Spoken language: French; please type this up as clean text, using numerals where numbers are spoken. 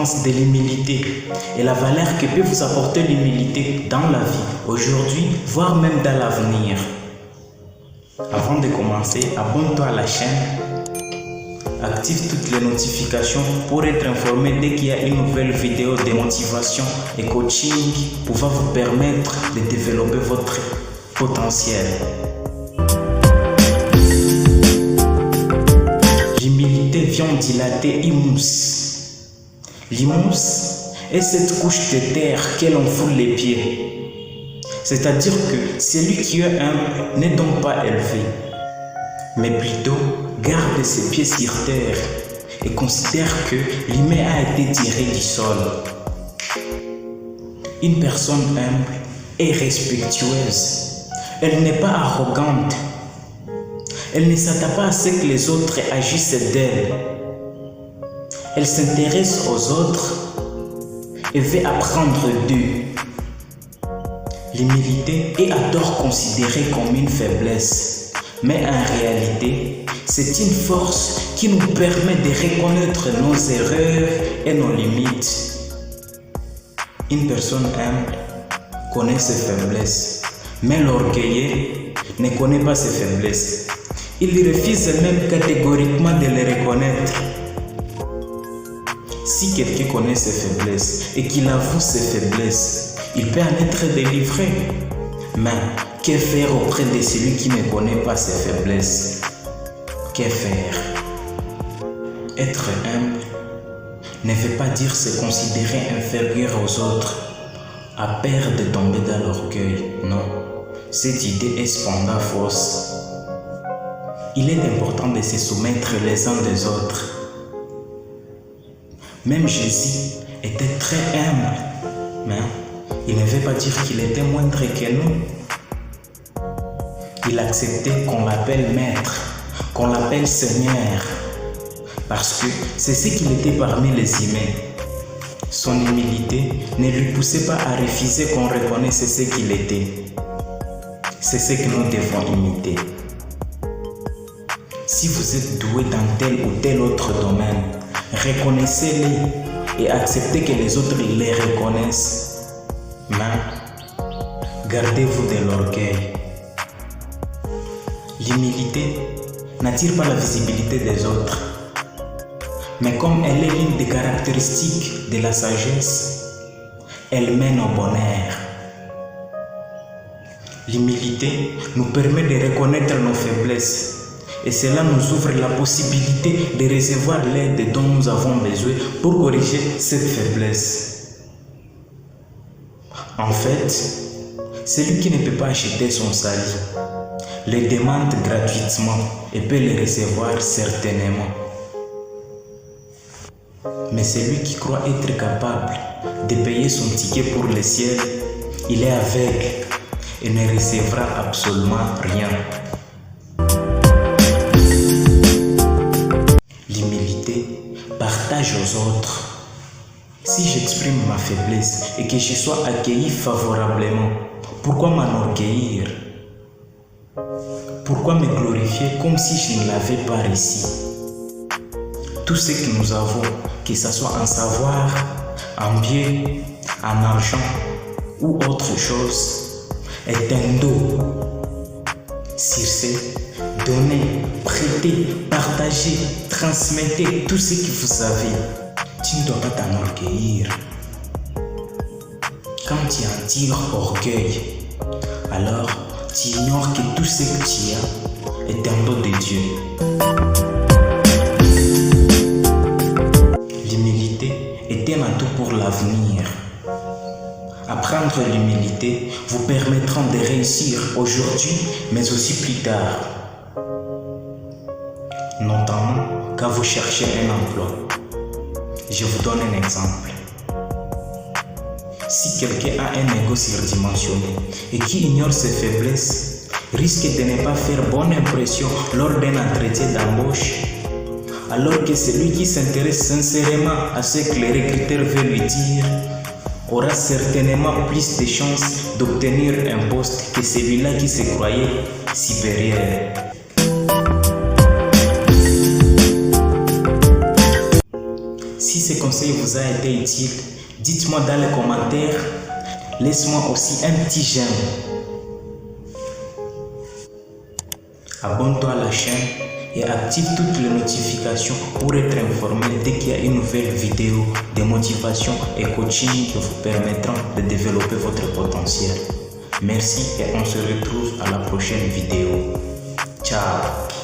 l'importance de l'humilité et la valeur que peut vous apporter l'humilité dans la vie, aujourd'hui, voire même dans l'avenir. Avant de commencer, abonne-toi à la chaîne, active toutes les notifications pour être informé dès qu'il y a une nouvelle vidéo de motivation et coaching pouvant vous permettre de développer votre potentiel. L'humilité vient dilater l'humus. L'humus est cette couche de terre que l'on foule les pieds. C'est-à-dire que celui qui est humble n'est donc pas élevé, mais plutôt garde ses pieds sur terre et considère que l'humain a été tiré du sol. Une personne humble est respectueuse. Elle n'est pas arrogante. Elle ne s'attend pas à ce que les autres agissent d'elle. Elle s'intéresse aux autres et veut apprendre d'eux. L'humilité est à tort considérée comme une faiblesse, mais en réalité, c'est une force qui nous permet de reconnaître nos erreurs et nos limites. Une personne humble connaît ses faiblesses, mais l'orgueilleux ne connaît pas ses faiblesses. Il refuse même catégoriquement de les reconnaître. Si quelqu'un connaît ses faiblesses et qu'il avoue ses faiblesses, il peut en être délivré. Mais que faire auprès de celui qui ne connaît pas ses faiblesses? Que faire? Être humble ne veut pas dire se considérer inférieur aux autres, à peur de tomber dans l'orgueil. Non, cette idée est cependant fausse. Il est important de se soumettre les uns des autres. Même Jésus était très humble, mais il ne veut pas dire qu'il était moindre que nous. Il acceptait qu'on l'appelle maître, qu'on l'appelle Seigneur, parce que c'est ce qu'il était parmi les humains. Son humilité ne lui poussait pas à refuser qu'on reconnaisse ce qu'il était. C'est ce que nous devons imiter. Si vous êtes doué dans tel ou tel autre domaine, reconnaissez-les et acceptez que les autres les reconnaissent. Mais gardez-vous de l'orgueil. L'humilité n'attire pas la visibilité des autres, mais comme elle est l'une des caractéristiques de la sagesse, elle mène au bonheur. L'humilité nous permet de reconnaître nos faiblesses et cela nous ouvre la possibilité de recevoir l'aide dont nous avons besoin pour corriger cette faiblesse. En fait, celui qui ne peut pas acheter son salut les demande gratuitement et peut les recevoir certainement. Mais celui qui croit être capable de payer son ticket pour le ciel, il est aveugle et ne recevra absolument rien. L'humilité partage aux autres. Si j'exprime ma faiblesse et que je sois accueilli favorablement, pourquoi m'enorgueillir? Pourquoi me glorifier comme si je ne l'avais pas réussi? Tout ce que nous avons, que ce soit en savoir, en bien, en argent ou autre chose, est un don. Sur ce, donnez, prêtez, partagez, transmettez tout ce que vous avez. Tu ne dois pas t'enorgueillir. Quand tu en tires orgueil, alors tu ignores que tout ce que tu as est un don de Dieu. L'humilité est un atout pour l'avenir. Apprendre l'humilité vous permettra de réussir aujourd'hui, mais aussi plus tard. Notamment quand vous cherchez un emploi. Je vous donne un exemple. Si quelqu'un a un ego surdimensionné et qui ignore ses faiblesses, risque de ne pas faire bonne impression lors d'un entretien d'embauche, alors que celui qui s'intéresse sincèrement à ce que les recruteurs veulent lui dire aura certainement plus de chances d'obtenir un poste que celui-là qui se croyait supérieur. Si c'est comme conseil vous a été utile, dites-moi dans les commentaires. Laisse-moi aussi un petit j'aime. Abonne-toi à la chaîne et active toutes les notifications pour être informé dès qu'il y a une nouvelle vidéo de motivation et coaching qui vous permettront de développer votre potentiel. Merci et on se retrouve à la prochaine vidéo. Ciao.